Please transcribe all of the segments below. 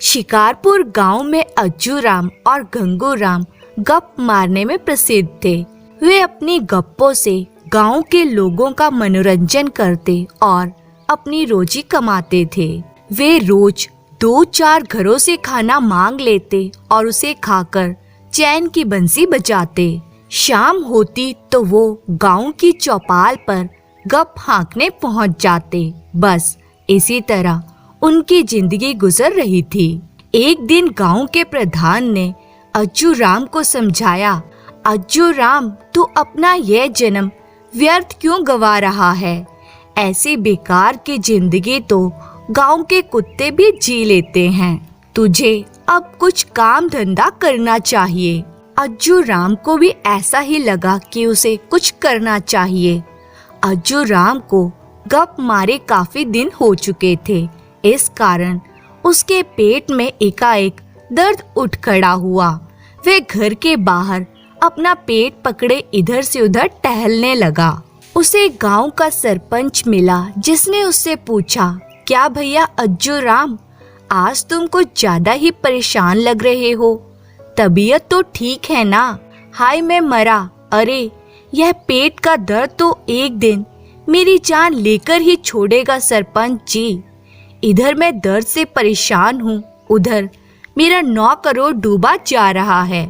शिकारपुर गांव में अज्जू राम और गंगू राम गप मारने में प्रसिद्ध थे। वे अपनी गप्पों से गांव के लोगों का मनोरंजन करते और अपनी रोजी कमाते थे। वे रोज 2-4 घरों से खाना मांग लेते और उसे खाकर चैन की बंसी बजाते। शाम होती तो वो गांव की चौपाल पर गप हाँकने पहुंच जाते। बस इसी तरह उनकी जिंदगी गुजर रही थी। एक दिन गांव के प्रधान ने अज्जू राम को समझाया, अज्जू राम, तू अपना यह जन्म व्यर्थ क्यों गवा रहा है? ऐसी बेकार की जिंदगी तो गांव के कुत्ते भी जी लेते हैं। तुझे अब कुछ काम धंधा करना चाहिए। अज्जू राम को भी ऐसा ही लगा कि उसे कुछ करना चाहिए। अज्जू राम को गप मारे काफी दिन हो चुके थे। इस कारण उसके पेट में एकाएक दर्द उठ खड़ा हुआ। वे घर के बाहर अपना पेट पकड़े इधर से उधर टहलने लगा। उसे गांव का सरपंच मिला, जिसने उससे पूछा, क्या भैया अज्जू राम, आज तुम कुछ ज्यादा ही परेशान लग रहे हो। तबीयत तो ठीक है ना? हाय मैं मरा। अरे यह पेट का दर्द तो एक दिन मेरी जान लेकर ही छोड़ेगा सरपंच जी। इधर मैं दर्द से परेशान हूँ, उधर मेरा 9 करोड़ डूबा जा रहा है।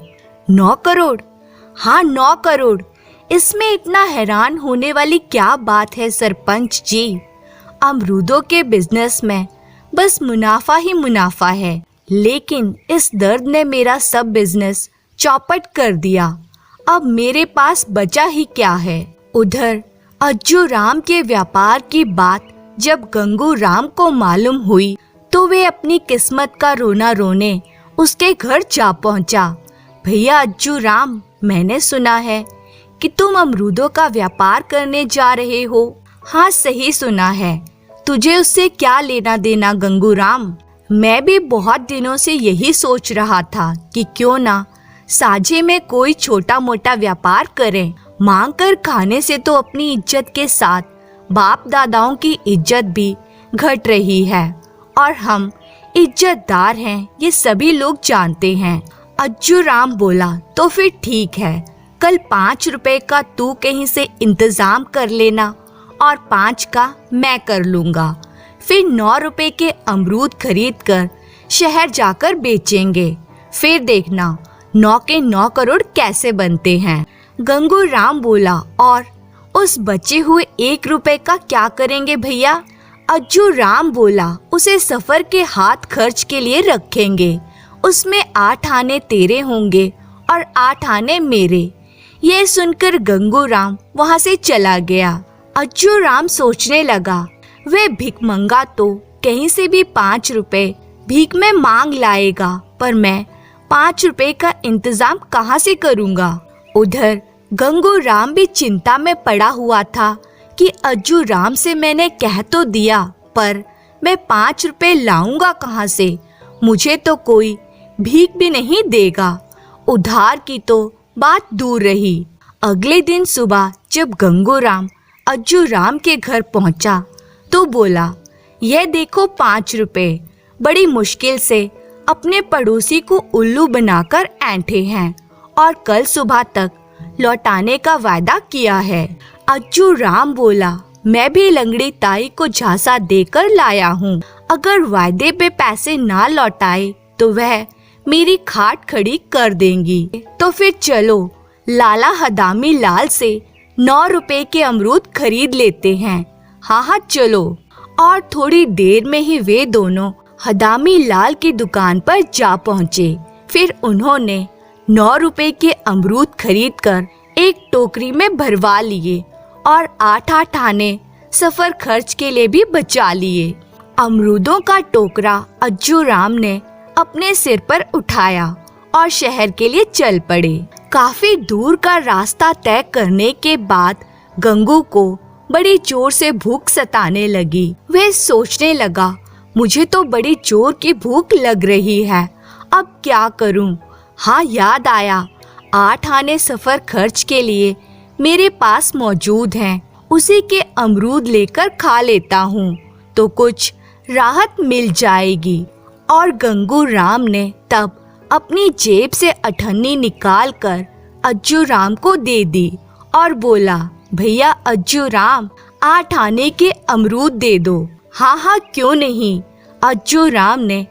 9 करोड़? हाँ 9 करोड़। इसमें इतना हैरान होने वाली क्या बात है सरपंच जी? अमरूदों के बिजनेस में बस मुनाफा ही मुनाफा है, लेकिन इस दर्द ने मेरा सब बिजनेस चौपट कर दिया। अब मेरे पास बचा ही क्या है। उधर अज्जू राम के व्यापार की बात जब गंगू राम को मालूम हुई तो वे अपनी किस्मत का रोना रोने उसके घर जा पहुंचा। भैया अज्जू राम, मैंने सुना है कि तुम अमरूदों का व्यापार करने जा रहे हो। हाँ सही सुना है। तुझे उससे क्या लेना देना गंगू राम? मैं भी बहुत दिनों से यही सोच रहा था कि क्यों ना साझे में कोई छोटा मोटा व्यापार करें। मांग कर खाने से तो अपनी इज्जत के साथ बाप दादाओं की इज्जत भी घट रही है और हम इज्जतदार हैं, ये सभी लोग जानते हैं। अज्जू राम बोला, तो फिर ठीक है, कल 5 रुपए का तू कहीं से इंतजाम कर लेना और 5 का मैं कर लूंगा। फिर 9 रुपए के अमरूद खरीद कर शहर जाकर बेचेंगे। फिर देखना 9 के 9 करोड़ कैसे बनते हैं। गंगू राम बोला, और उस बचे हुए 1 रुपए का क्या करेंगे भैया? अज्जू राम बोला, उसे सफर के हाथ खर्च के लिए रखेंगे। उसमें 8 आने तेरे होंगे और 8 आने मेरे। यह सुनकर गंगू राम वहां से चला गया। अज्जू राम सोचने लगा, वे भिखमंगा तो कहीं से भी 5 रुपए भीख में मांग लाएगा, पर मैं 5 रुपए का इंतजाम कहाँ से करूँगा। उधर गंगू राम भी चिंता में पड़ा हुआ था कि अज्जू राम से मैंने कह तो दिया, पर मैं 5 रुपए लाऊंगा कहाँ से? मुझे तो कोई भीख भी नहीं देगा। उधार की तो बात दूर रही। अगले दिन सुबह जब गंगू राम अज्जू राम के घर पहुंचा तो बोला, यह देखो 5 रुपए। बड़ी मुश्किल से अपने पड़ोसी को उल्लू बनाकर ऐंठे हैं और कल सुबह तक लौटाने का वादा किया है। अज्जू राम बोला, मैं भी लंगड़ी ताई को झांसा देकर लाया हूँ। अगर वायदे पे पैसे ना लौटाए तो वह मेरी खाट खड़ी कर देंगी। तो फिर चलो लाला हदामी लाल से 9 रुपए के अमरूद खरीद लेते हैं। हाँ चलो। और थोड़ी देर में ही वे दोनों हदामी लाल की दुकान पर जा पहुँचे। फिर उन्होंने 9 रुपए के अमरूद खरीदकर एक टोकरी में भरवा लिए और 8-8 आने सफर खर्च के लिए भी बचा लिए। अमरूदों का टोकरा अज्जू राम ने अपने सिर पर उठाया और शहर के लिए चल पड़े। काफी दूर का रास्ता तय करने के बाद गंगू को बड़ी जोर से भूख सताने लगी। वह सोचने लगा, मुझे तो बड़ी जोर की भूख लग रही है, अब क्या करूं? हाँ याद आया, 8 आने सफर खर्च के लिए मेरे पास मौजूद हैं। उसी के अमरूद लेकर खा लेता हूँ तो कुछ राहत मिल जाएगी। और गंगू राम ने तब अपनी जेब से अठन्नी निकालकर अज्जू राम को दे दी और बोला, भैया अज्जू राम, 8 आने के अमरूद दे दो। हाँ हाँ क्यों नहीं। अज्जू राम ने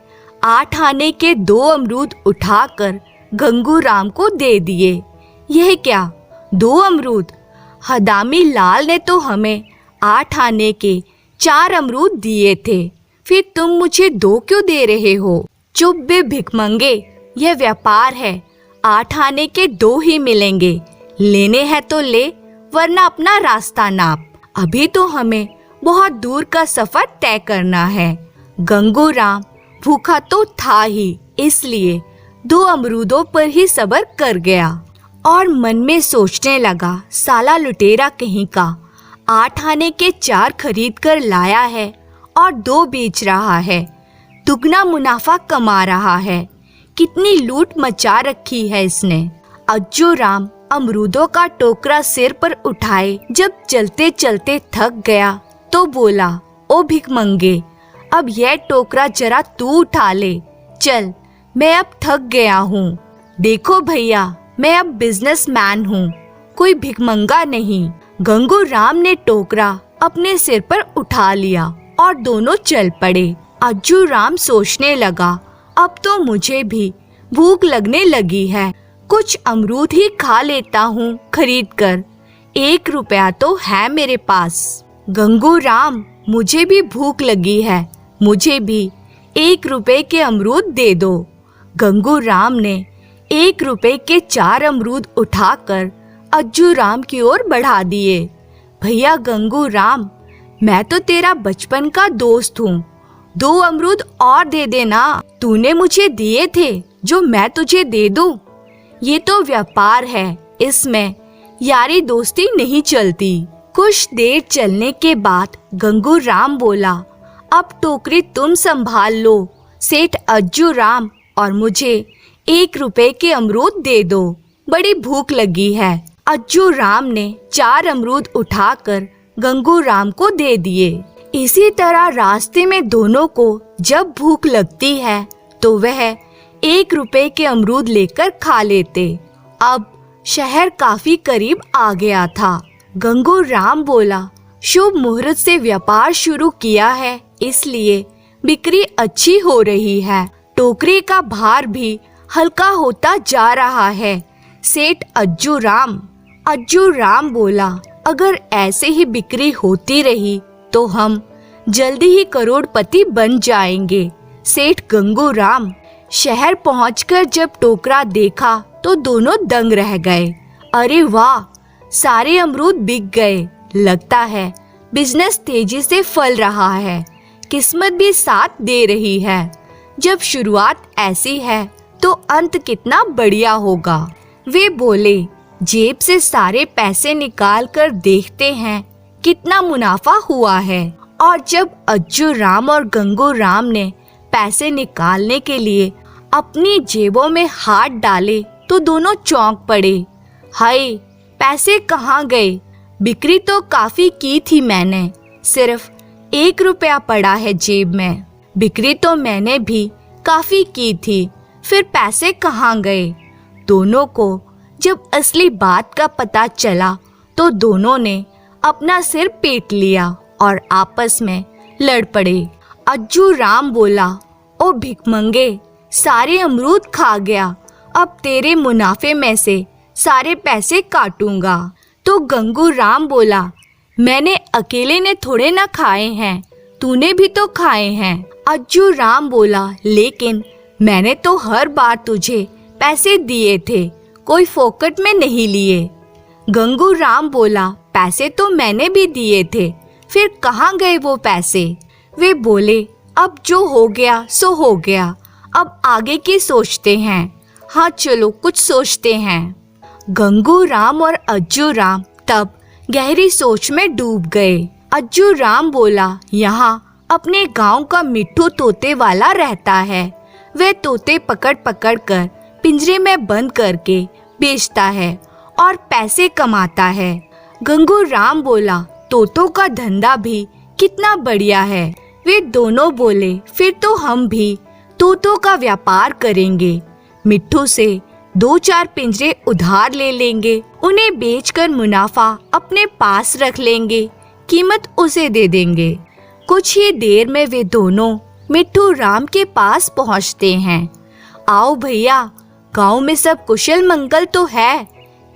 8 आने के 2 अमरूद उठाकर गंगू राम को दे दिए। यह क्या, 2 अमरूद? हदामी लाल ने तो हमें 8 आने के 4 अमरूद दिए थे, फिर तुम मुझे 2 क्यों दे रहे हो? चुप बे भिखमंगे, यह व्यापार है, 8 आने के 2 ही मिलेंगे। लेने हैं तो ले, वरना अपना रास्ता नाप। अभी तो हमें बहुत दूर का सफर तय करना है। गंगू राम भूखा तो था ही, इसलिए 2 अमरूदों पर ही सब्र कर गया और मन में सोचने लगा, साला लुटेरा कहीं का, 8 आने के 4 खरीद कर लाया है और 2 बेच रहा है, दुगना मुनाफा कमा रहा है। कितनी लूट मचा रखी है इसने। अज्जू राम अमरूदों का टोकरा सिर पर उठाए जब चलते चलते थक गया तो बोला, ओ भिखमंगे, अब यह टोकरा जरा तू उठा ले। चल, मैं अब थक गया हूँ। देखो भैया, मैं अब बिजनेसमैन हूँ, कोई भिखमंगा नहीं। गंगू राम ने टोकरा अपने सिर पर उठा लिया और दोनों चल पड़े। अज्जू राम सोचने लगा, अब तो मुझे भी भूख लगने लगी है, कुछ अमरूद ही खा लेता हूँ खरीद कर, 1 रुपया तो है मेरे पास। गंगू राम, मुझे भी भूख लगी है, मुझे भी 1 रुपए के अमरूद दे दो। गंगू राम ने 1 रुपए के 4 अमरूद उठाकर अज्जू राम की ओर बढ़ा दिए। भैया गंगू राम, मैं तो तेरा बचपन का दोस्त हूँ, 2 अमरूद और दे देना। तूने मुझे दिए थे जो मैं तुझे दे दूँ? ये तो व्यापार है, इसमें यारी दोस्ती नहीं चलती। कुछ देर चलने के बाद गंगू राम बोला, अब टोकरी तुम संभाल लो सेठ अज्जू राम, और मुझे 1 रुपए के अमरूद दे दो, बड़ी भूख लगी है। अज्जू राम ने 4 अमरूद उठाकर गंगू राम को दे दिए। इसी तरह रास्ते में दोनों को जब भूख लगती है तो वह 1 रुपए के अमरूद लेकर खा लेते। अब शहर काफी करीब आ गया था। गंगू राम बोला, शुभ मुहूर्त से व्यापार शुरू किया है, इसलिए बिक्री अच्छी हो रही है, टोकरी का भार भी हल्का होता जा रहा है। सेठ अज्जू राम बोला, अगर ऐसे ही बिक्री होती रही तो हम जल्दी ही करोड़पति बन जाएंगे। सेठ गंगू राम शहर पहुंचकर जब टोकरा देखा तो दोनों दंग रह गए। अरे वाह, सारे अमरूद बिक गए, लगता है बिजनेस तेजी से फल रहा है, किस्मत भी साथ दे रही है। जब शुरुआत ऐसी है तो अंत कितना बढ़िया होगा। वे बोले, जेब से सारे पैसे निकाल कर देखते हैं कितना मुनाफा हुआ है। और जब अज्जू राम और गंगू राम ने पैसे निकालने के लिए अपनी जेबों में हाथ डाले तो दोनों चौंक पड़े। हाय, पैसे कहाँ गए? बिक्री तो काफी की थी मैंने, सिर्फ 1 रुपया पड़ा है जेब में। बिक्री तो मैंने भी काफी की थी, फिर पैसे कहाँ गए? दोनों को जब असली बात का पता चला तो दोनों ने अपना सिर पीट लिया और आपस में लड़ पड़े। अज्जू राम बोला, ओ भिखमंगे, सारे अमरूद खा गया, अब तेरे मुनाफे में से सारे पैसे काटूंगा। तो गंगू राम बोला, मैंने अकेले ने थोड़े ना खाए हैं, तूने भी तो खाए हैं। अज्जू राम बोला, लेकिन मैंने तो हर बार तुझे पैसे दिए थे, कोई फोकट में नहीं लिए। गंगू राम बोला, पैसे तो मैंने भी दिए थे, फिर कहाँ गए वो पैसे? वे बोले, अब जो हो गया सो हो गया, अब आगे की सोचते हैं। हाँ चलो कुछ सोचते हैं। गंगू राम और अज्जू राम तब गहरी सोच में डूब गए। अज्जू राम बोला, यहाँ अपने गांव का मिट्ठू तोते वाला रहता है, वह तोते पकड़ पकड़ कर पिंजरे में बंद करके बेचता है और पैसे कमाता है। गंगू राम बोला, तोतों का धंधा भी कितना बढ़िया है। वे दोनों बोले, फिर तो हम भी तोतों का व्यापार करेंगे। मिट्ठू से 2-4 पिंजरे उधार ले लेंगे, उन्हें बेचकर मुनाफा अपने पास रख लेंगे, कीमत उसे दे देंगे। कुछ ही देर में वे दोनों मिट्ठू राम के पास पहुंचते हैं। आओ भैया, गांव में सब कुशल मंगल तो है?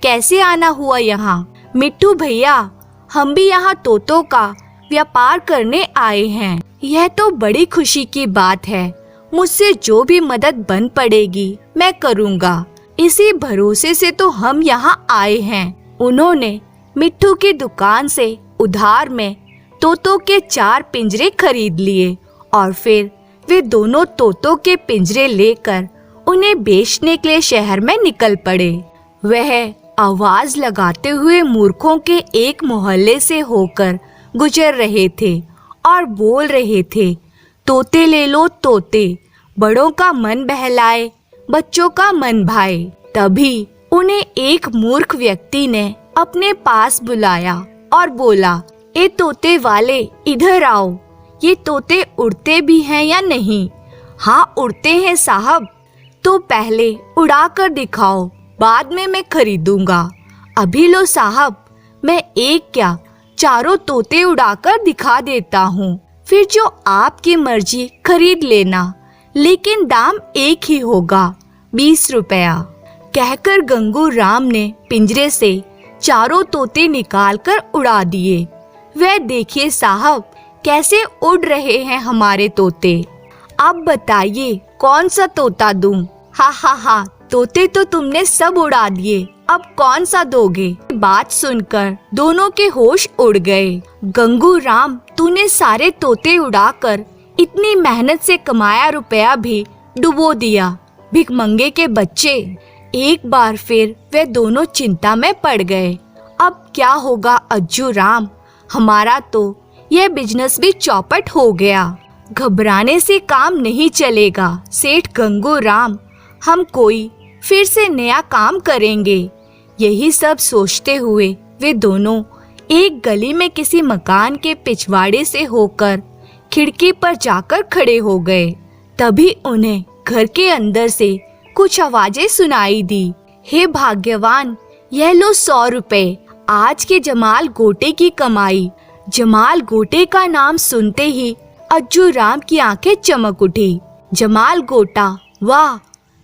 कैसे आना हुआ यहाँ? मिट्ठू भैया, हम भी यहाँ तोतों का व्यापार करने आए हैं। यह तो बड़ी खुशी की बात है। मुझसे जो भी मदद बन पड़ेगी मैं करूँगा। इसी भरोसे से तो हम यहाँ आए हैं। उन्होंने मिट्ठू की दुकान से उधार में तोतों के 4 पिंजरे खरीद लिए और फिर वे दोनों तोतों के पिंजरे लेकर उन्हें बेचने के लिए शहर में निकल पड़े। वह आवाज लगाते हुए मूर्खों के एक मोहल्ले से होकर गुजर रहे थे और बोल रहे थे, तोते ले लो तोते, बड़ों का मन बहलाए, बच्चों का मन भाए। तभी उन्हें एक मूर्ख व्यक्ति ने अपने पास बुलाया और बोला, ए तोते वाले, इधर आओ। ये तोते उड़ते भी हैं या नहीं? हाँ, उड़ते हैं साहब। तो पहले उड़ा कर दिखाओ, बाद में मैं खरीदूंगा। अभी लो साहब, मैं एक क्या 4 तोते उड़ाकर दिखा देता हूँ, फिर जो आपकी मर्जी खरीद लेना, लेकिन दाम एक ही होगा, 20 रुपया। कहकर गंगू राम ने पिंजरे से 4 तोते निकालकर उड़ा दिए। वह देखिए साहब, कैसे उड़ रहे हैं हमारे तोते। अब बताइए कौन सा तोता दूं? हा हा हा, तोते तो तुमने सब उड़ा दिए, अब कौन सा दोगे? बात सुनकर दोनों के होश उड़ गए। गंगू राम, तूने सारे तोते उड़ाकर इतनी मेहनत से कमाया रुपया भी डुबो दिया। भिखमंगे के बच्चे। एक बार फिर वे दोनों चिंता में पड़ गए। अब क्या होगा अज्जू राम? हमारा तो यह बिजनेस भी चौपट हो गया। घबराने से काम नहीं चलेगा सेठ गंगू राम, हम कोई फिर से नया काम करेंगे। यही सब सोचते हुए वे दोनों एक गली में किसी मकान के पिछवाड़े से होकर खिड़की पर जाकर खड़े हो गए। तभी उन्हें घर के अंदर से कुछ आवाजें सुनाई दी। हे भाग्यवान, यह लो 100 रुपए, आज के जमाल गोटे की कमाई। जमाल गोटे का नाम सुनते ही अज्जू राम की आंखें चमक उठी। जमाल गोटा, वाह,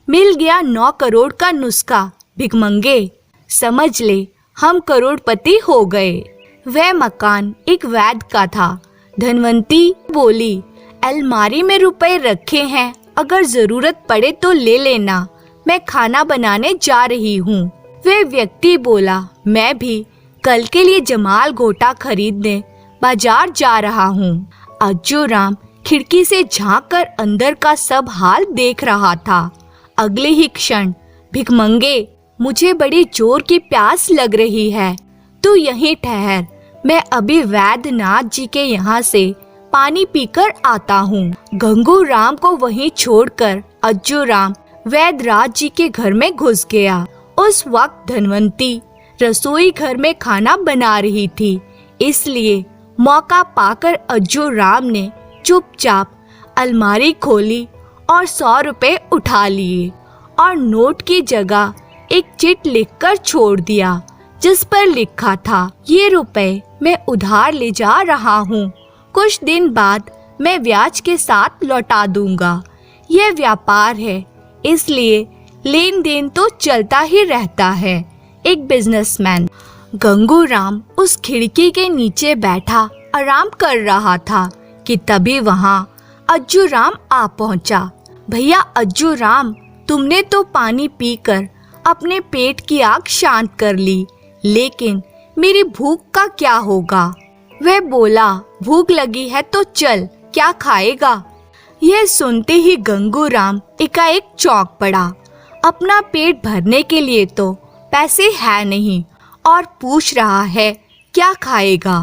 मिल गया 9 करोड़ का नुस्खा। भिखमंगे, समझ ले हम करोड़पति हो गए। वह मकान एक वैद्य का था। धनवंती बोली, अलमारी में रुपए रखे हैं, अगर जरूरत पड़े तो ले लेना, मैं खाना बनाने जा रही हूँ। वह व्यक्ति बोला, मैं भी कल के लिए जमाल गोटा खरीदने बाजार जा रहा हूँ। अज्जू राम खिड़की से झांक कर अंदर का सब हाल देख रहा था। अगले ही क्षण, भिखमंगे, मुझे बड़ी जोर की प्यास लग रही है, तू यहीं ठहर, मैं अभी वैद्यनाथ जी के यहाँ से पानी पीकर आता हूँ। गंगू राम को वहीं छोड़कर अज्जू राम वैद्यराज जी के घर में घुस गया। उस वक्त धनवंती रसोई घर में खाना बना रही थी, इसलिए मौका पाकर अज्जू राम ने चुपचाप अलमारी खोली और 100 रुपए उठा लिए और नोट की जगह एक चिट लिखकर छोड़ दिया, जिस पर लिखा था, ये रुपए मैं उधार ले जा रहा हूँ, कुछ दिन बाद मैं ब्याज के साथ लौटा दूंगा। यह व्यापार है, इसलिए लेन देन तो चलता ही रहता है। एक बिजनेसमैन। गंगू राम उस खिड़की के नीचे बैठा आराम कर रहा था कि तभी वहाँ अज्जू राम आ पहुँचा। भैया अज्जू राम, तुमने तो पानी पीकर अपने पेट की आग शांत कर ली, लेकिन मेरी भूख का क्या होगा? वह बोला, भूख लगी है तो चल, क्या खाएगा? यह सुनते ही गंगू राम एकाएक चौंक पड़ा। अपना पेट भरने के लिए तो पैसे है नहीं और पूछ रहा है क्या खाएगा।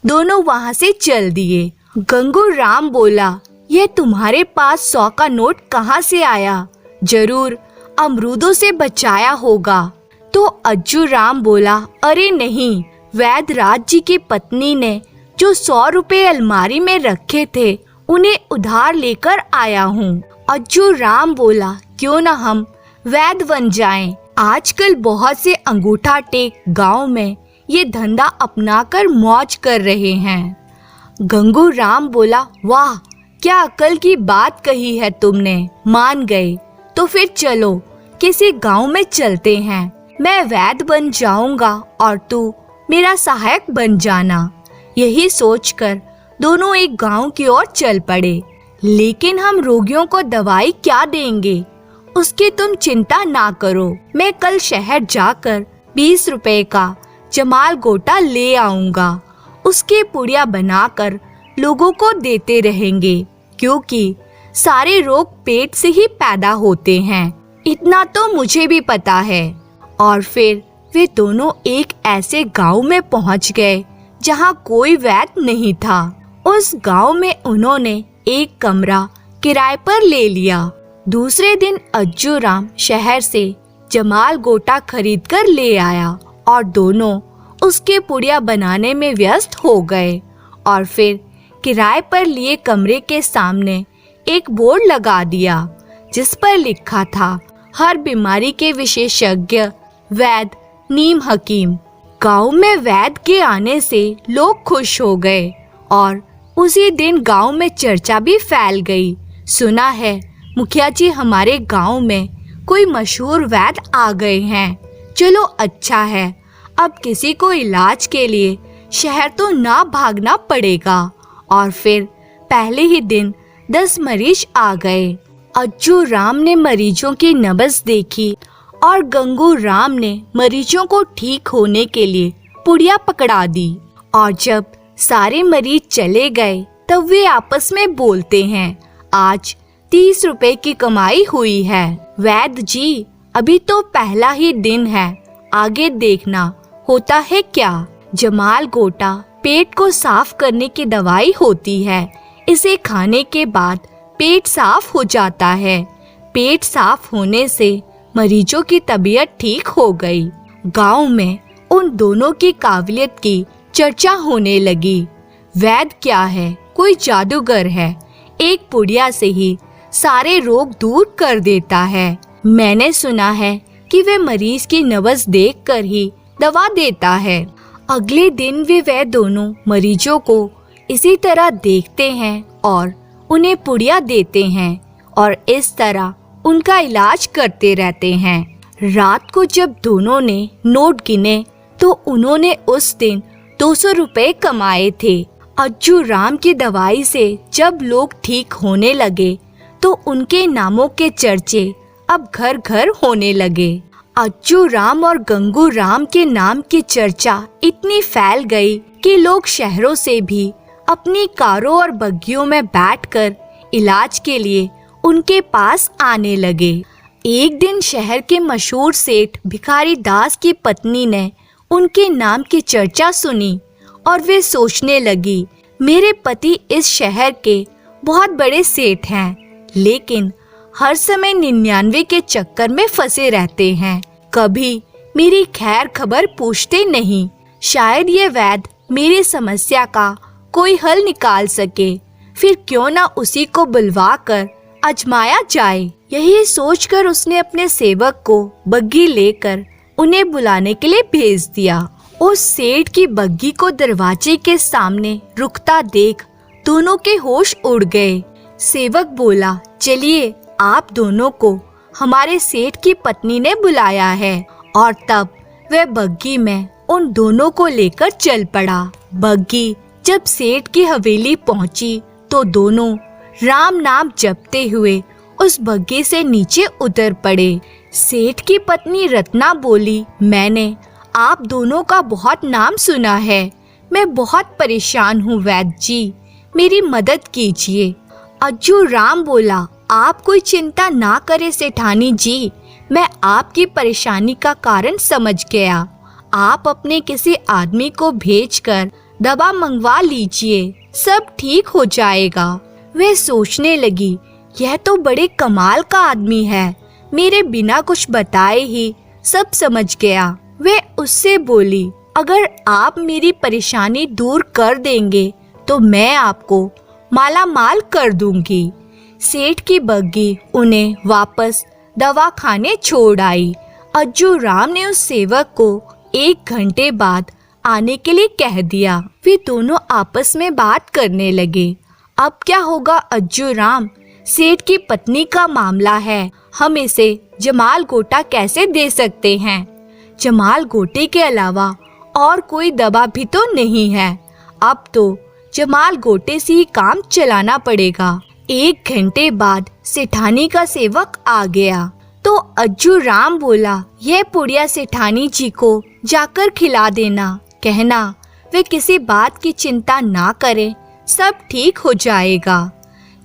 दोनों वहां से चल दिए। गंगू राम बोला, यह तुम्हारे पास 100 का नोट कहाँ से आया? जरूर अमरूदों से बचाया होगा। तो अज्जू राम बोला, अरे नहीं, वैद्यराज जी की पत्नी ने जो 100 रुपए अलमारी में रखे थे उन्हें उधार लेकर आया हूँ अज्जू राम बोला, क्यों ना हम वैद्य बन जाएं। आजकल बहुत से अंगूठा टेक गांव में ये धंधा अपनाकर मौज कर रहे हैं। गंगू राम बोला, वाह क्या अकल की बात कही है तुमने। मान गए तो फिर चलो किसी गांव में चलते हैं। मैं वैद्य बन जाऊंगा और तू मेरा सहायक बन जाना। यही सोचकर दोनों एक गांव की ओर चल पड़े। लेकिन हम रोगियों को दवाई क्या देंगे, उसकी तुम चिंता ना करो। मैं कल शहर जाकर 20 रुपए का जमाल गोटा ले आऊंगा। उसकी पुड़िया बनाकर लोगों को देते रहेंगे, क्योंकि सारे रोग पेट से ही पैदा होते हैं। इतना तो मुझे भी पता है। और फिर वे दोनों एक ऐसे गांव में पहुंच गए जहां कोई वैद्य नहीं था। उस गांव में उन्होंने एक कमरा किराए पर ले लिया। दूसरे दिन अज्जू राम शहर से जमाल गोटा खरीद कर ले आया और दोनों उसके पुड़िया बनाने में व्यस्त हो गए। और फिर किराए पर लिए कमरे के सामने एक बोर्ड लगा दिया जिस पर लिखा था, हर बीमारी के विशेषज्ञ वैद्य नीम हकीम। गांव में वैद्य के आने से लोग खुश हो गए और उसी दिन गांव में चर्चा भी फैल गई। सुना है मुखिया जी हमारे गांव में कोई मशहूर वैद्य आ गए हैं। चलो अच्छा है, अब किसी को इलाज के लिए शहर तो ना भागना पड़ेगा। और फिर पहले ही दिन 10 मरीज आ गए। अज्जू राम ने मरीजों की नब्ज देखी और गंगू राम ने मरीजों को ठीक होने के लिए पुड़िया पकड़ा दी। और जब सारे मरीज चले गए तब वे आपस में बोलते हैं, आज 30 रुपए की कमाई हुई है। वैद्य जी अभी तो पहला ही दिन है, आगे देखना होता है क्या। जमाल गोटा पेट को साफ करने की दवाई होती है। इसे खाने के बाद पेट साफ हो जाता है। पेट साफ होने से मरीजों की तबीयत ठीक हो गई। गांव में उन दोनों की काबिलियत की चर्चा होने लगी। वैद्य क्या है, कोई जादूगर है। एक पुड़िया से ही सारे रोग दूर कर देता है। मैंने सुना है कि वे मरीज की नब्ज देखकर ही दवा देता है। अगले दिन वे दोनों मरीजों को इसी तरह देखते हैं और उन्हें पुड़िया देते हैं और इस तरह उनका इलाज करते रहते हैं। रात को जब दोनों ने नोट गिने तो उन्होंने उस दिन 200 रुपए कमाए थे। अज्जू राम की दवाई से जब लोग ठीक होने लगे तो उनके नामों के चर्चे अब घर घर होने लगे। अज्जू राम और गंगू राम के नाम की चर्चा इतनी फैल गई कि लोग शहरों से भी अपनी कारों और बग्गियों में बैठकर इलाज के लिए उनके पास आने लगे। एक दिन शहर के मशहूर सेठ भिखारी दास की पत्नी ने उनके नाम की चर्चा सुनी और वे सोचने लगी, मेरे पति इस शहर के बहुत बड़े सेठ हैं, लेकिन हर समय 99 के चक्कर में फंसे रहते हैं। कभी मेरी खैर खबर पूछते नहीं। शायद ये वैद्य मेरी समस्या का कोई हल निकाल सके। फिर क्यों ना उसी को बुलवा कर आजमाया जाए। यही सोचकर उसने अपने सेवक को बग्गी लेकर उन्हें बुलाने के लिए भेज दिया। उस सेठ की बग्गी को दरवाजे के सामने रुकता देख दोनों के होश उड़ गए। सेवक बोला, चलिए आप दोनों को हमारे सेठ की पत्नी ने बुलाया है। और तब वह बग्गी में उन दोनों को लेकर चल पड़ा। बग्गी जब सेठ की हवेली पहुंची तो दोनों राम नाम जपते हुए उस बग्गी से नीचे उतर पड़े। सेठ की पत्नी रत्ना बोली, मैंने आप दोनों का बहुत नाम सुना है। मैं बहुत परेशान हूँ वैद्य जी, मेरी मदद कीजिए। अज्जू राम बोला, आप कोई चिंता ना करें सेठानी जी, मैं आपकी परेशानी का कारण समझ गया। आप अपने किसी आदमी को भेजकर दवा मंगवा लीजिए, सब ठीक हो जाएगा। वह सोचने लगी, यह तो बड़े कमाल का आदमी है, मेरे बिना कुछ बताए ही सब समझ गया। वह उससे बोली, अगर आप मेरी परेशानी दूर कर देंगे तो मैं आपको माला माल कर दूंगी। सेठ की बग्गी उन्हें वापस दवाखाने छोड़ आई। अज्जू राम ने उस सेवक को 1 घंटे बाद आने के लिए कह दिया। वे दोनों आपस में बात करने लगे। अब क्या होगा अज्जू राम? सेठ की पत्नी का मामला है, हम इसे जमाल गोटा कैसे दे सकते हैं? जमाल गोटे के अलावा और कोई दवा भी तो नहीं है। अब तो जमाल गोटे से ही काम चलाना पड़ेगा। 1 घंटे बाद सेठानी का सेवक आ गया तो अज्जू राम बोला, यह पुड़िया सेठानी जी को जाकर खिला देना, कहना वे किसी बात की चिंता ना करें, सब ठीक हो जाएगा।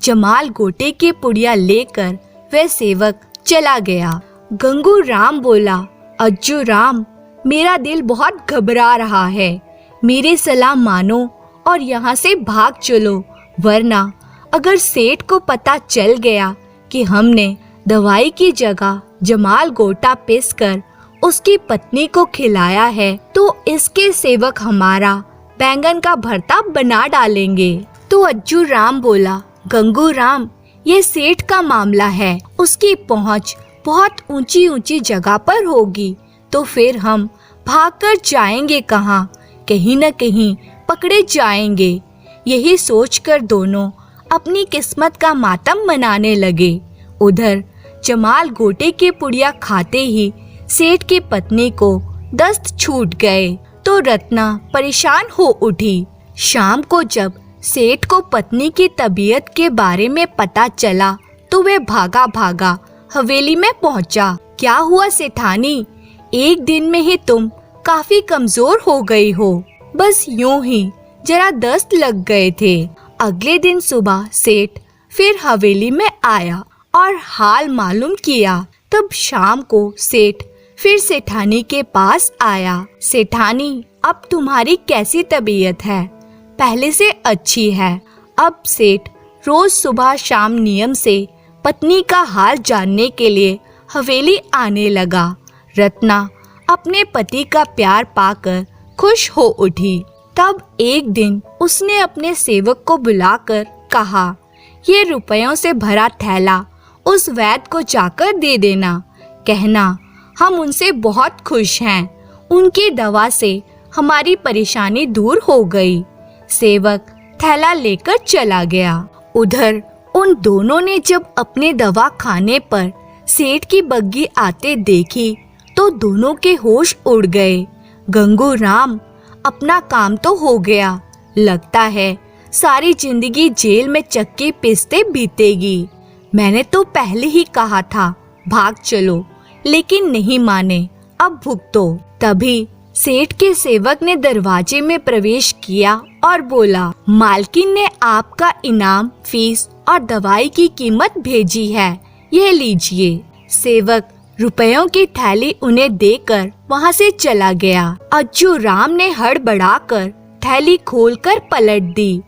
जमाल गोटे के पुड़िया लेकर वह सेवक चला गया। गंगू राम बोला, अज्जू राम, मेरा दिल बहुत घबरा रहा है, मेरी सलाह मानो और यहाँ से भाग चलो, वरना अगर सेठ को पता चल गया कि हमने दवाई की जगह जमाल गोटा पीसकर उसकी पत्नी को खिलाया है तो इसके सेवक हमारा बैंगन का भरता बना डालेंगे। तो अज्जू राम बोला, गंगू राम, ये सेठ का मामला है, उसकी पहुंच बहुत ऊंची ऊंची जगह पर होगी, तो फिर हम भागकर जाएंगे कहाँ? कहीं न कहीं पकड़े जाएंगे। यही सोचकर दोनों अपनी किस्मत का मातम मनाने लगे। उधर जमाल गोटे के पुड़िया खाते ही सेठ की पत्नी को दस्त छूट गए तो रत्ना परेशान हो उठी। शाम को जब सेठ को पत्नी की तबीयत के बारे में पता चला तो वे भागा भागा हवेली में पहुंचा। क्या हुआ सेठानी? 1 दिन में ही तुम काफी कमजोर हो गई हो। बस यूं ही जरा दस्त लग गए थे। अगले दिन सुबह सेठ फिर हवेली में आया और हाल मालूम किया। तब शाम को सेठ फिर सेठानी के पास आया। सेठानी, अब तुम्हारी कैसी तबीयत है? पहले से अच्छी है। अब सेठ रोज सुबह शाम नियम से पत्नी का हाल जानने के लिए हवेली आने लगा। रत्ना अपने पति का प्यार पाकर खुश हो उठी। तब एक दिन उसने अपने सेवक को बुलाकर कहा, ये रुपयों से भरा थैला उस वैद्य को जाकर दे देना, कहना हम उनसे बहुत खुश हैं, उनकी दवा से हमारी परेशानी दूर हो गई। सेवक थैला लेकर चला गया। उधर उन दोनों ने जब अपने दवा खाने पर सेठ की बग्गी आते देखी तो दोनों के होश उड़ गए। गंगू राम, अपना काम तो हो गया, लगता है सारी जिंदगी जेल में चक्की पीसते बीतेगी। मैंने तो पहले ही कहा था भाग चलो, लेकिन नहीं माने, अब भुगतो। तभी सेठ के सेवक ने दरवाजे में प्रवेश किया और बोला, मालकिन ने आपका इनाम, फीस और दवाई की कीमत भेजी है, यह लीजिए। सेवक रुपयों की थैली उन्हें देकर वहां से चला गया। अज्जू राम ने हड़बड़ाकर थैली खोलकर पलट दी।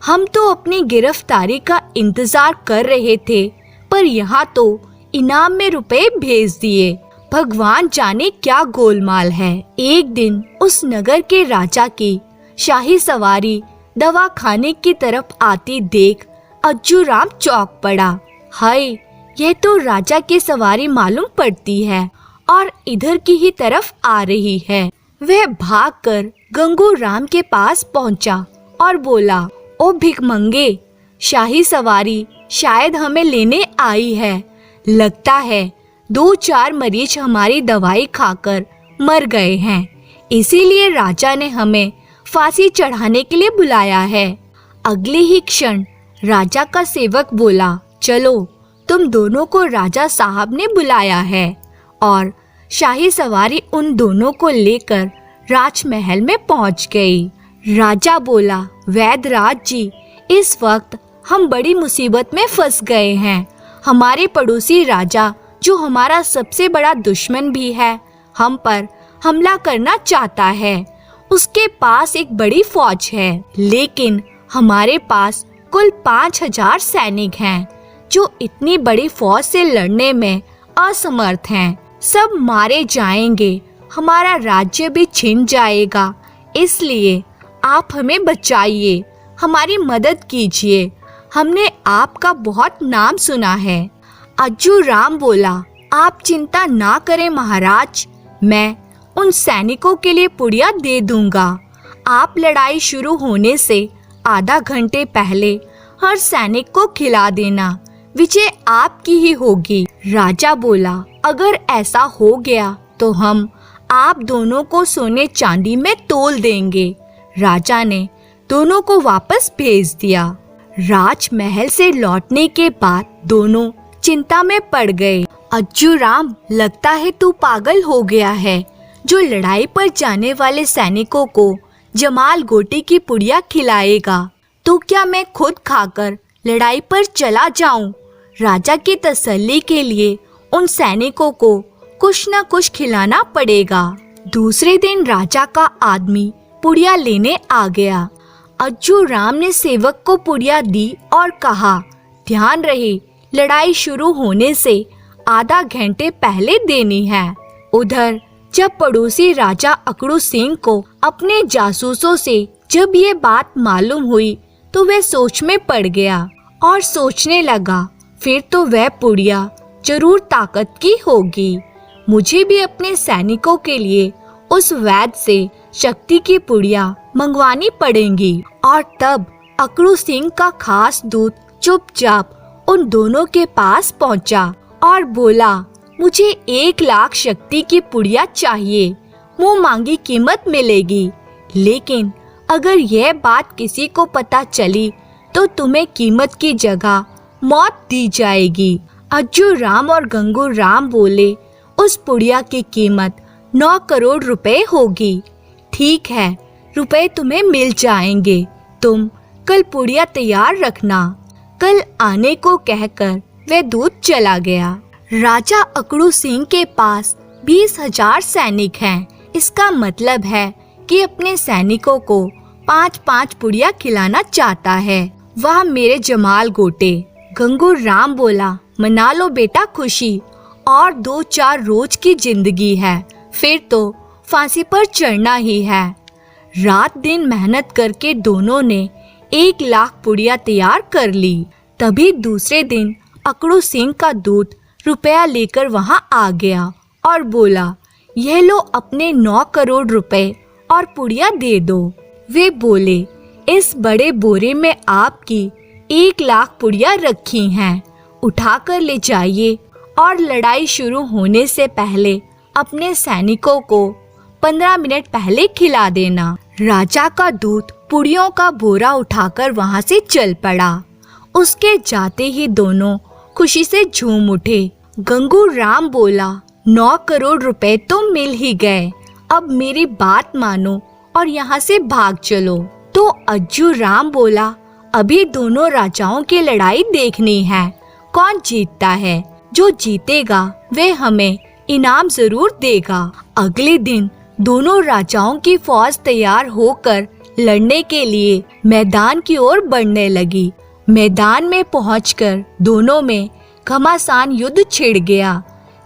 हम तो अपनी गिरफ्तारी का इंतजार कर रहे थे, पर यहाँ तो इनाम में रुपए भेज दिए। भगवान जाने क्या गोलमाल है। एक दिन उस नगर के राजा की शाही सवारी दवा खाने की तरफ आती देख अज्जू राम चौंक पड़ा। हाय, यह तो राजा की सवारी मालूम पड़ती है और इधर की ही तरफ आ रही है। वह भागकर गंगू राम के पास पहुंचा और बोला, ओ भिखमंगे, शाही सवारी शायद हमें लेने आई है। लगता है 2-4 मरीज हमारी दवाई खाकर मर गए हैं, इसीलिए राजा ने हमें फांसी चढ़ाने के लिए बुलाया है। अगले ही क्षण राजा का सेवक बोला, चलो, तुम दोनों को राजा साहब ने बुलाया है। और शाही सवारी उन दोनों को लेकर राजमहल में पहुंच गई। राजा बोला, वैद्यराज जी, इस वक्त हम बड़ी मुसीबत में फंस गए हैं। हमारे पड़ोसी राजा, जो हमारा सबसे बड़ा दुश्मन भी है, हम पर हमला करना चाहता है। उसके पास एक बड़ी फौज है, लेकिन हमारे पास कुल 5000 सैनिक हैं, जो इतनी बड़ी फौज से लड़ने में असमर्थ हैं। सब मारे जाएंगे, हमारा राज्य भी छिन जाएगा। इसलिए आप हमें बचाइए, हमारी मदद कीजिए। हमने आपका बहुत नाम सुना है। अज्जू राम बोला, आप चिंता ना करें महाराज, मैं उन सैनिकों के लिए पुड़िया दे दूंगा। आप लड़ाई शुरू होने से आधा घंटे पहले हर सैनिक को खिला देना, विजय आपकी ही होगी। राजा बोला, अगर ऐसा हो गया तो हम आप दोनों को सोने चांदी में तोल देंगे। राजा ने दोनों को वापस भेज दिया। राजमहल से लौटने के बाद दोनों चिंता में पड़ गए। अज्जू राम, लगता है तू पागल हो गया है, जो लड़ाई पर जाने वाले सैनिकों को जमाल गोटी की पुड़िया खिलाएगा, तो क्या मैं खुद खाकर लड़ाई पर चला जाऊं? राजा की तसल्ली के लिए उन सैनिकों को कुछ न कुछ खिलाना पड़ेगा। दूसरे दिन राजा का आदमी पुड़िया लेने आ गया। अज्जू राम ने सेवक को पुड़िया दी और कहा, ध्यान रहे, लड़ाई शुरू होने से आधा घंटे पहले देनी है। उधर जब पड़ोसी राजा अकड़ू सिंह को अपने जासूसों से जब ये बात मालूम हुई तो वह सोच में पड़ गया और सोचने लगा, फिर तो वह पुड़िया जरूर ताकत की होगी। मुझे भी अपने सैनिकों के लिए उस वैद्य से शक्ति की पुड़िया मंगवानी पड़ेंगी। और तब अकड़ू सिंह का खास दूत चुपचाप उन दोनों के पास पहुंचा और बोला, मुझे 1,00,000 शक्ति की पुड़िया चाहिए, मुंह मांगी कीमत मिलेगी, लेकिन अगर यह बात किसी को पता चली तो तुम्हें कीमत की जगह मौत दी जाएगी। अज्जू राम और गंगू राम बोले, उस पुड़िया की कीमत 9 करोड़ रुपए होगी। ठीक है, रुपए तुम्हें मिल जाएंगे, तुम कल पुड़िया तैयार रखना। कल आने को कहकर वह दूत चला गया। राजा अकड़ू सिंह के पास 20,000 सैनिक हैं। इसका मतलब है कि अपने सैनिकों को 5-5 पुड़िया खिलाना चाहता है। वह मेरे जमाल गोटे। गंगू राम बोला, मना लो बेटा खुशी, और 2-4 रोज की जिंदगी है, फिर तो फांसी पर चढ़ना ही है। रात दिन मेहनत करके दोनों ने 1,00,000 पुड़िया तैयार कर ली। तभी दूसरे दिन अकड़ू सिंह का दूत रुपया लेकर वहां आ गया और बोला, यह लो अपने 9 करोड़ रुपए और पुड़िया दे दो। वे बोले, इस बड़े बोरे में आपकी 1,00,000 पुड़िया रखी हैं, उठाकर ले जाइए और लड़ाई शुरू होने से पहले अपने सैनिकों को 15 मिनट पहले खिला देना। राजा का दूत पुड़ियों का बोरा उठाकर वहां से चल पड़ा। उसके जाते ही दोनों खुशी से झूम उठे। गंगू राम बोला, 9 करोड़ रुपए तो मिल ही गए, अब मेरी बात मानो और यहाँ से भाग चलो। तो अज्जू राम बोला, अभी दोनों राजाओं की लड़ाई देखनी है, कौन जीतता है, जो जीतेगा वह हमें इनाम जरूर देगा। अगले दिन दोनों राजाओं की फौज तैयार होकर लड़ने के लिए मैदान की ओर बढ़ने लगी। मैदान में पहुंचकर दोनों में घमासान युद्ध छिड़ गया।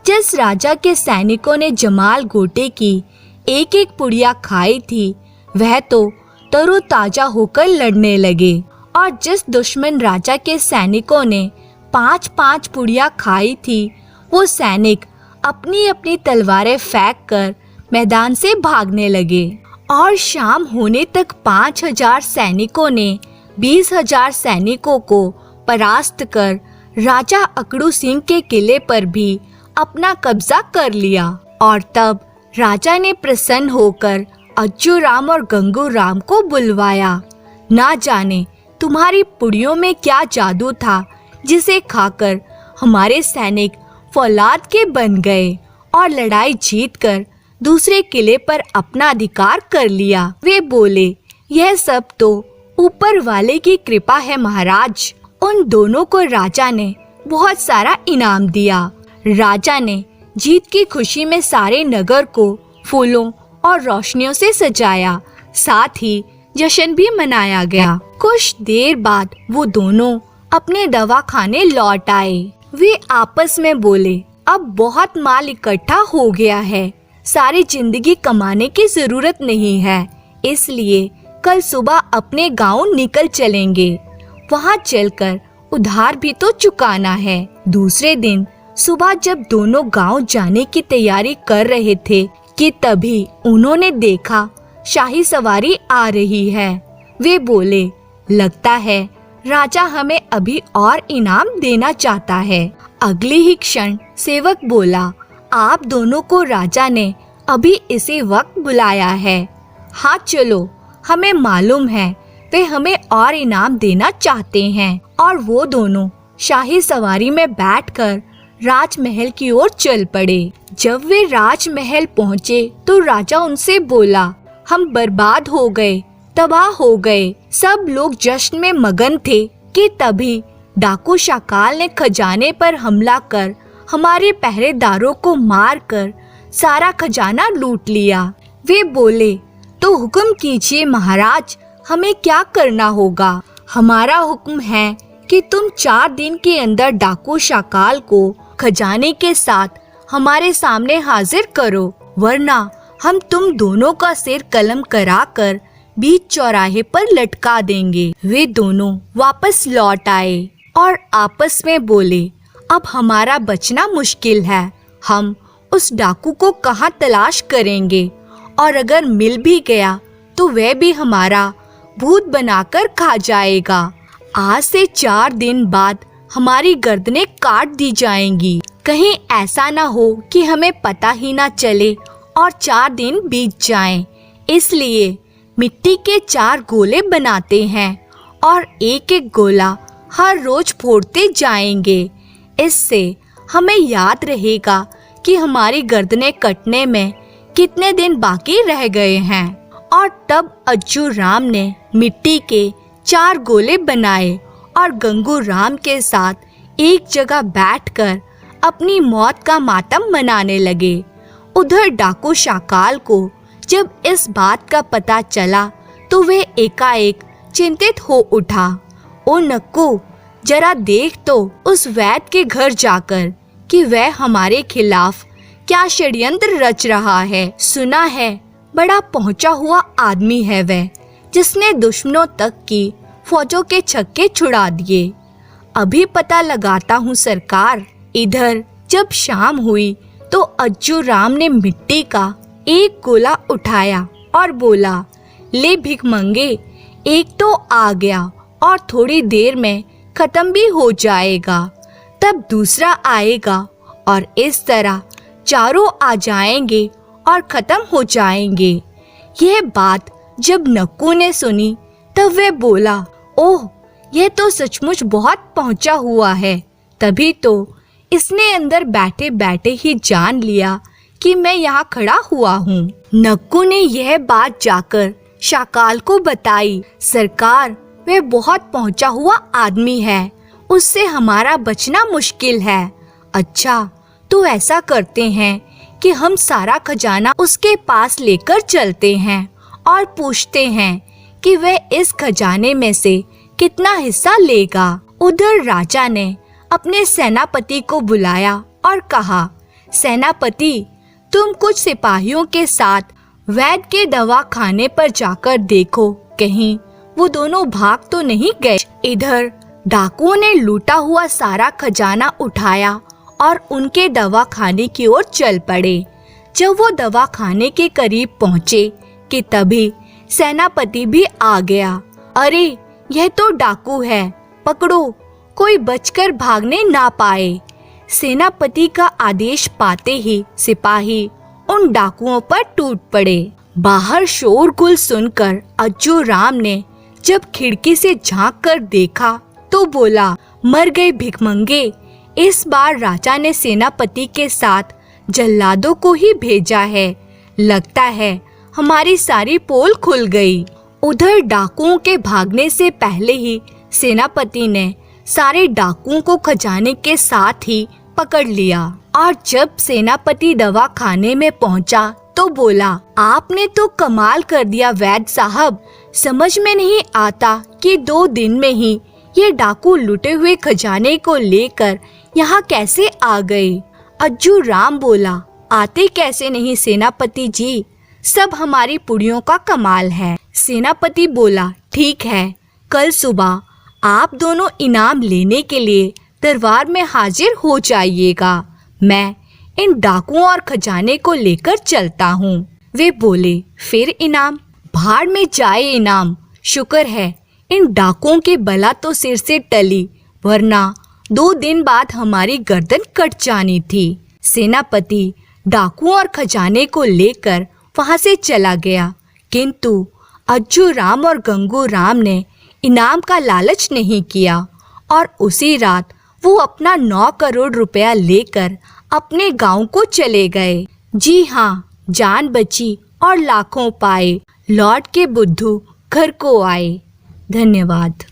जिस राजा के सैनिकों ने जमाल गोटे की एक-एक पुड़िया खाई थी, वह तो तरोताजा होकर लड़ने लगे, और जिस दुश्मन राजा के सैनिकों ने 5-5 पुड़िया खाई थी, वो सैनिक अपनी अपनी तलवारें फेंक कर मैदान से भागने लगे। और शाम होने तक 5,000 सैनिकों ने 20,000 सैनिकों को परास्त कर राजा अकड़ू सिंह के किले पर भी अपना कब्जा कर लिया। और तब राजा ने प्रसन्न होकर अज्जू राम और गंगू राम को बुलवाया। ना जाने तुम्हारी पुड़ियों में क्या जादू था, जिसे खाकर हमारे सैनिक फौलाद के बन गए और लड़ाई जीतकर दूसरे किले पर अपना अधिकार कर लिया। वे बोले, यह सब तो ऊपर वाले की कृपा है महाराज। उन दोनों को राजा ने बहुत सारा इनाम दिया। राजा ने जीत की खुशी में सारे नगर को फूलों और रोशनियों से सजाया, साथ ही जश्न भी मनाया गया। कुछ देर बाद वो दोनों अपने दवाखाने लौट आए। वे आपस में बोले, अब बहुत माल इकट्ठा हो गया है, सारी जिंदगी कमाने की जरूरत नहीं है, इसलिए कल सुबह अपने गांव निकल चलेंगे। वहाँ चलकर उधार भी तो चुकाना है। दूसरे दिन सुबह जब दोनों गांव जाने की तैयारी कर रहे थे कि तभी उन्होंने देखा शाही सवारी आ रही है। वे बोले, लगता है राजा हमें अभी और इनाम देना चाहता है। अगले ही क्षण सेवक बोला, आप दोनों को राजा ने अभी इसी वक्त बुलाया है। हाँ चलो, हमें मालूम है वे हमें और इनाम देना चाहते हैं। और वो दोनों शाही सवारी में बैठकर राजमहल की ओर चल पड़े। जब वे राजमहल पहुँचे तो राजा उनसे बोला, हम बर्बाद हो गए, तबाह हो गए। सब लोग जश्न में मगन थे कि तभी डाकू शाकाल ने खजाने पर हमला कर हमारे पहरेदारों को मारकर सारा खजाना लूट लिया। वे बोले, तो हुक्म कीजिए महाराज, हमें क्या करना होगा? हमारा हुक्म है कि तुम 4 दिन के अंदर डाकू शाकाल को खजाने के साथ हमारे सामने हाजिर करो, वरना हम तुम दोनों का सिर कलम कराकर बीच चौराहे पर लटका देंगे। वे दोनों वापस लौट आए और आपस में बोले, अब हमारा बचना मुश्किल है। हम उस डाकू को कहाँ तलाश करेंगे? और अगर मिल भी गया तो वह भी हमारा भूत बनाकर खा जाएगा। आज से 4 दिन बाद हमारी गर्दनें काट दी जाएंगी। कहीं ऐसा ना हो कि हमें पता ही ना चले और 4 दिन बीत जाएं। इसलिए मिट्टी के 4 गोले बनाते हैं और एक एक गोला हर रोज फोड़ते जाएंगे। इससे हमें याद रहेगा कि हमारी गर्दनें कटने में कितने दिन बाकी रह गए हैं। और तब अज्जू राम ने मिट्टी के 4 गोले बनाए और गंगू राम के साथ एक जगह बैठकर अपनी मौत का मातम मनाने लगे। उधर डाकू शाकाल को जब इस बात का पता चला तो वह एकाएक चिंतित हो उठा। ओ नक्कू, जरा देख तो उस वैद्य के घर जाकर कि वह हमारे खिलाफ क्या षड्यंत्र रच रहा है। सुना है बड़ा पहुंचा हुआ आदमी है वह, जिसने दुश्मनों तक की फौजों के छक्के छुड़ा दिए। अभी पता लगाता हूँ सरकार। इधर जब शाम हुई तो अज्जू राम ने मिट्टी का एक गोला उठाया और बोला, ले भिखमंगे, एक तो आ गया और थोड़ी देर में खत्म भी हो जाएगा, तब दूसरा आएगा और इस तरह चारों आ जाएंगे और खत्म हो जाएंगे। यह बात जब नक्कू ने सुनी तब वह बोला, ओह, यह तो सचमुच बहुत पहुंचा हुआ है। तभी तो इसने अंदर बैठे बैठे ही जान लिया कि मैं यहाँ खड़ा हुआ हूँ। नक्कू ने यह बात जाकर शाकाल को बताई। सरकार, वह बहुत पहुंचा हुआ आदमी है, उससे हमारा बचना मुश्किल है। अच्छा, तो ऐसा करते हैं कि हम सारा खजाना उसके पास लेकर चलते हैं और पूछते हैं कि वह इस खजाने में से कितना हिस्सा लेगा। उधर राजा ने अपने सेनापति को बुलाया और कहा, सेनापति, तुम कुछ सिपाहियों के साथ वैद्य के दवा खाने पर जाकर देखो, कहीं वो दोनों भाग तो नहीं गए। इधर डाकुओं ने लूटा हुआ सारा खजाना उठाया और उनके दवा खाने की ओर चल पड़े। जब वो दवा खाने के करीब पहुँचे कि तभी सेनापति भी आ गया। अरे, यह तो डाकू है, पकड़ो, कोई बचकर भागने ना पाए। सेनापति का आदेश पाते ही सिपाही उन डाकुओं पर टूट पड़े। बाहर शोरगुल सुनकर अज्जू राम ने जब खिड़की से झांक कर देखा तो बोला, मर गए भिखमंगे। इस बार राजा ने सेनापति के साथ जल्लादों को ही भेजा है। लगता है हमारी सारी पोल खुल गई। उधर डाकुओं के भागने से पहले ही सेनापति ने सारे डाकुओं को खजाने के साथ ही पकड़ लिया। और जब सेनापति दवा खाने में पहुंचा तो बोला, आपने तो कमाल कर दिया वैद्य साहब। समझ में नहीं आता कि 2 दिन में ही ये डाकू लुटे हुए खजाने को लेकर यहाँ कैसे आ गए। अज्जू राम बोला, आते कैसे नहीं सेनापति जी, सब हमारी पुड़ियों का कमाल है। सेनापति बोला, ठीक है, कल सुबह आप दोनों इनाम लेने के लिए दरबार में हाजिर हो जाइएगा। मैं इन डाकुओं और खजाने को लेकर चलता हूँ। वे बोले, फिर इनाम? भाड़ में जाए इनाम। शुक्र है इन डाकुओं की बला तो सिर से टली, वरना 2 दिन बाद हमारी गर्दन कट जानी थी। सेनापति डाकुओं और खजाने को लेकर वहां से चला गया, किंतु अज्जू राम और गंगू राम ने इनाम का लालच नहीं किया और उसी रात वो अपना 9 करोड़ रुपया लेकर अपने गांव को चले गए। जी हाँ, जान बची और लाखों पाए, लौट के बुद्धू घर को आए। धन्यवाद।